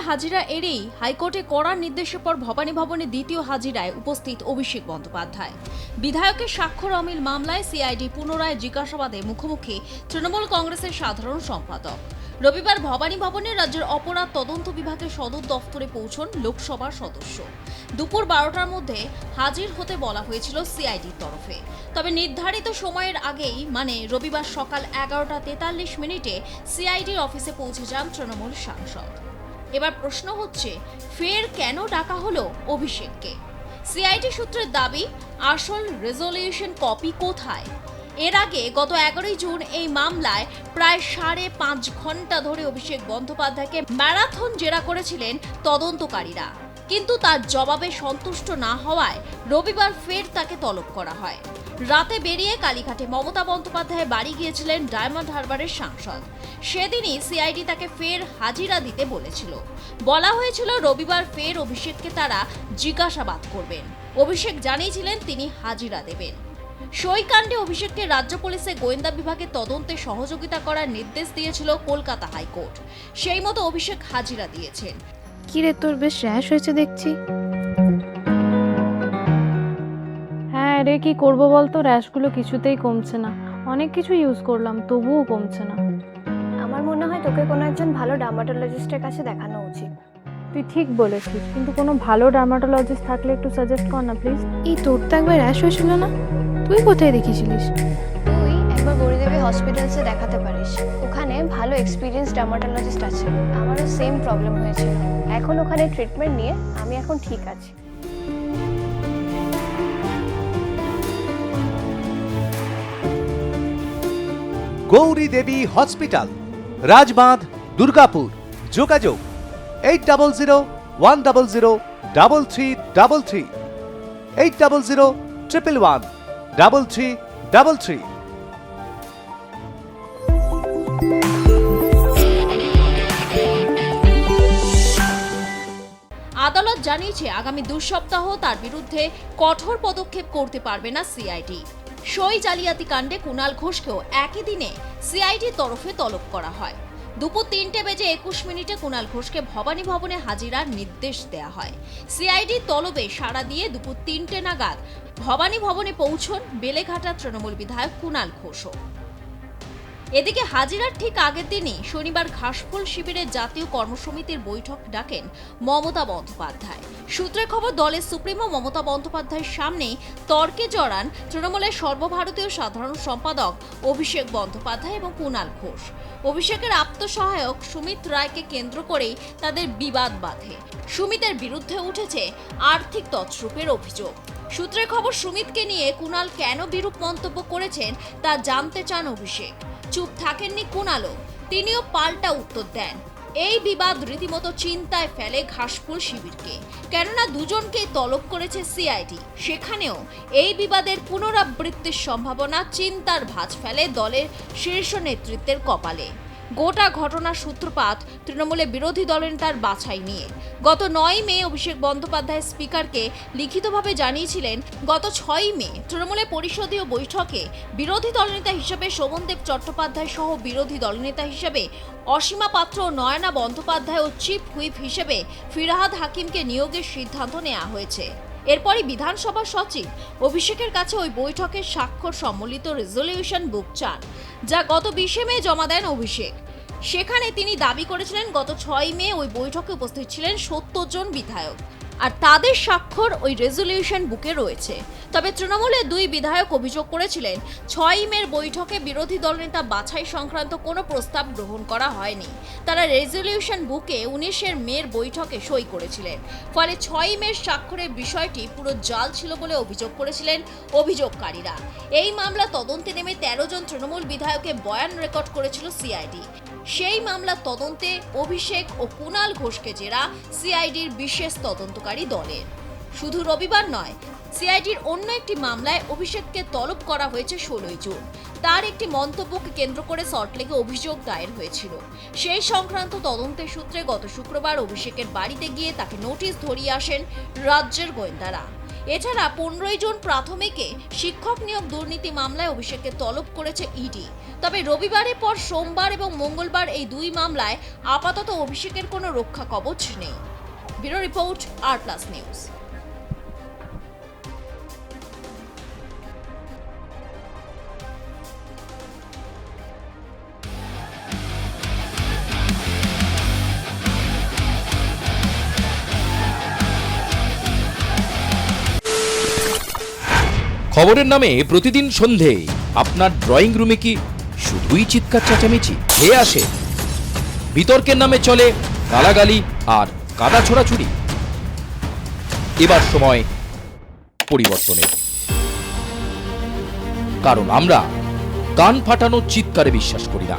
হাজিরা এড়েই হাইকোর্টে কড়া নির্দেশের পর ভবানী ভবনে দ্বিতীয় হাজিরায় উপস্থিত অভিষেক বন্দ্যোপাধ্যায়। বিধায়কের স্বাক্ষর অমিল মামলায় সিআইডি পুনরায় জিজ্ঞাসাবাদে মুখোমুখি তৃণমূল কংগ্রেসের সাধারণ সম্পাদক। রবিবার ভবানী ভবনে রাজ্যের অপরাধ তদন্ত বিভাগের সদর দফতরে পৌঁছন লোকসভার সদস্য। দুপুর 12টার মধ্যে হাজির হতে বলা হয়েছিল সিআইডির তরফে। তবে নির্ধারিত সময়ের আগেই মানে রবিবার সকাল 11:43 সিআইডির অফিসে পৌঁছে যান তৃণমূল সাংসদ। এবার প্রশ্ন হচ্ছে, ফের কেন ডাকা হলো অভিষেককে? সিআইডি সূত্রের দাবি, আসল রেজলিউশন কপি কোথায়? এর আগে গত 11 জুন এই মামলায় প্রায় 5.5 ঘন্টা ধরে অভিষেক বন্দ্যোপাধ্যায়কে ম্যারাথন জেরা করেছিলেন তদন্তকারীরা, কিন্তু তার জবাবে সন্তুষ্ট না হওয়ায় রবিবার ফের তাকে তলব করা হয়। রাতে বেরিয়ে কালীঘাটে মমতা বন্দ্যোপাধ্যায় বাড়ি গিয়েছিলেন ডায়মন্ড হারবারের সাংসদ। সেদিনই সিআইডি তাকে ফের হাজিরা দিতে বলেছিল। বলা হয়েছিল রবিবার ফের অভিষেককে তারা জিজ্ঞাসাবাদ করবেন। অভিষেক জানিয়েছিলেন তিনি হাজিরা দেবেন। সইকাণ্ডে অভিষেককে রাজ্য পুলিশের গোয়েন্দা বিভাগের তদন্তে সহযোগিতা করার নির্দেশ দিয়েছিল কলকাতা হাইকোর্ট। সেই মতো অভিষেক হাজিরা দিয়েছেন। কি রে, তোর বেশ র্যাশ হয়েছে দেখছি। হ্যাঁ রে, কি করবো বলতো, র্যাশগুলো কিছুতেই কমছে না। অনেক কিছু ইউজ করলাম, তবুও কমছে না। আমার মনে হয় তোকে কোনো একজন ভালো ডার্মাটোলজিস্টের কাছে দেখানো উচিত। তুই ঠিক বলেছিস, কিন্তু কোনো ভালো ডার্মাটোলজিস্ট থাকলে একটু সাজেস্ট কর না প্লিজ। এই তোর তো একবার র্যাশ হয়েছিল না? তুই কোথায় দেখিয়েছিলিস? তুই একবার গৌরীদেবী হসপিটালসে দেখাতে পারিস। ওখানে ভালো এক্সপিরিয়েন্স ডার্মাটোলজিস্ট আছে। আমারও সেম প্রবলেম হয়েছিল। এখন ওখানে ট্রিটমেন্ট নিয়ে আমি এখন ঠিক আছি। গৌরী দেবী হসপিটাল, রাজবাঁধ, দুর্গাপুর। যোগাযোগ 8001003333, 8001113333। আদালত জানিয়েছে আগামী 2 সপ্তাহ তার বিরুদ্ধে কঠোর পদক্ষেপ করতে পারবে না সিআইডি। সই জালিয়াতি কাণ্ডে কুণাল ঘোষকেও একই দিনে সিআইডির তরফে তলব করা হয়। দুপুর 3:21 কুণাল ঘোষকে ভবানী ভবনে হাজিরার নির্দেশ দেওয়া হয়। সিআইডির তলবে সাড়া দিয়ে দুপুর 3টে নাগাদ ভবানী ভবনে পৌঁছন বেলেঘাটা তৃণমূল বিধায়ক কুণাল ঘোষও। এদিকে হাজিরার ঠিক আগের দিনই শনিবার ঘাসফুল শিবিরের জাতীয় কর্মসমিতির বৈঠক ডাকেন মমতা বন্দ্যোপাধ্যায়। সূত্রের খবর, দলের সুপ্রিমো মমতা বন্দ্যোপাধ্যায়ের সামনেই তর্কে জড়ান তৃণমূলের সর্বভারতীয় সাধারণ সম্পাদক অভিষেক বন্দ্যোপাধ্যায় এবং কুণাল ঘোষ। অভিষেকের আত্মসহায়ক সুমিত রায়কে কেন্দ্র করেই তাদের বিবাদ বাধে। সুমিতের বিরুদ্ধে উঠেছে আর্থিক তছরূপের অভিযোগ। সূত্রের খবর, সুমিতকে নিয়ে কুণাল কেন বিরূপ মন্তব্য করেছেন তা জানতে চান অভিষেক। চুপ থাকেননি কুণালও, তিনিও পাল্টা উত্তর দেন। এই বিবাদ রীতিমতো চিন্তায় ফেলে ঘাসফুল শিবিরকে, কেননা দুজনকেই তলব করেছে সিআইডি। সেখানেও এই বিবাদের পুনরাবৃত্তির সম্ভাবনা চিন্তার ভাঁজ ফেলে দলের শীর্ষ নেতৃত্বের কপালে। গোটা ঘটনার সূত্রপাত তৃণমূলের বিরোধী দলনেতার বাছাই নিয়ে। গত 9 মে অভিষেক বন্দ্যোপাধ্যায় স্পিকারকে লিখিতভাবে জানিয়েছিলেন গত 6 মে তৃণমূলের পরিষদীয় বৈঠকে বিরোধী দলনেতা হিসেবে শোভনদেব চট্টোপাধ্যায় সহ বিরোধী দলনেতা হিসেবে অসীমা পাত্র, নয়না বন্দ্যোপাধ্যায় ও চিফ হুইপ হিসেবে ফিরহাদ হাকিমকে নিয়োগের সিদ্ধান্ত নেওয়া হয়েছে। এরপরই বিধানসভা সচিব অভিষেকের কাছে ওই বৈঠকের স্বাক্ষর সম্বলিত রেজলিউশন বুক চান, যা গত 20 মে জমা দেন অভিষেক। সেখানে তিনি দাবি করেছিলেন গত 6 মে ওই বৈঠকে উপস্থিত ছিলেন 70 জন বিধায়ক, আর তাদের স্বাক্ষর ওই রেজলিউশন বুকে রয়েছে। তবে তৃণমূলের 2 বিধায়ক অভিযোগ করেছিলেন 6 মের বৈঠকে বিরোধী দলনেতা বাছাই সংক্রান্ত কোনো প্রস্তাব গ্রহণ করা হয়নি। তারা রেজলিউশন বুকে 19 মের বৈঠকে সই করেছিলেন। ফলে 6 মের স্বাক্ষরের বিষয়টি পুরো জাল ছিল বলে অভিযোগ করেছিলেন অভিযোগকারীরা। এই মামলা তদন্তে নেমে 13 জন তৃণমূল বিধায়কের বয়ান রেকর্ড করেছিল সিআইডি। সেই মামলার তদন্তে অভিষেক ও কুণাল ঘোষকে জেরা সিআইডির বিশেষ তদন্তকারী দলের। শুধু রবিবার নয়, সিআইডির অন্য একটি মামলায় অভিষেককে তলব করা হয়েছে 16 জুন। তার একটি মন্তব্যকে কেন্দ্র করে সল্টলেকে অভিযোগ দায়ের হয়েছিল। সেই সংক্রান্ত তদন্তের সূত্রে গত শুক্রবার অভিষেকের বাড়িতে গিয়ে তাকে নোটিশ ধরিয়ে আসেন রাজ্যের গোয়েন্দারা। এছাড়া 15 জন প্রাথমিকে শিক্ষক নিয়োগ দুর্নীতি মামলায় অভিষেককে তলব করেছে ইডি। তবে রবিবারের পর সোমবার এবং মঙ্গলবার এই দুই মামলায় আপাতত অভিষেকের কোনো রক্ষা কবচ নেই। ব্যুরো রিপোর্ট আর+ নিউজ। খবরের নামে প্রতিদিন সন্ধে আপনার ড্রয়িং রুমে কি শুধুই চিৎকার চেঁচামেচি খেয়ে আসে? বিতর্কের নামে চলে গালাগালি আর কাদা ছোড়াছুড়ি। এবার সময় পরিবর্তনের, কারণ আমরা কান ফাটানো চিৎকারে বিশ্বাস করি না।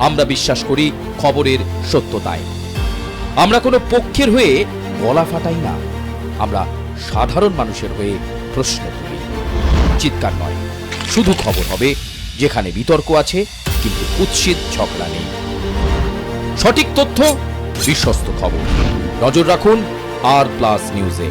আমরা বিশ্বাস করি খবরের সত্যতায়। আমরা কোনো পক্ষের হয়ে গলা ফাটাই না, আমরা সাধারণ মানুষের হয়ে প্রশ্ন তুলি। চিৎকার নয়, শুধু খবর হবে যেখানে বিতর্ক আছে কিন্তু কুৎসিত ঝগড়া নেই। সঠিক তথ্য, বিশ্বস্ত খবর। নজর রাখুন আর+ নিউজে।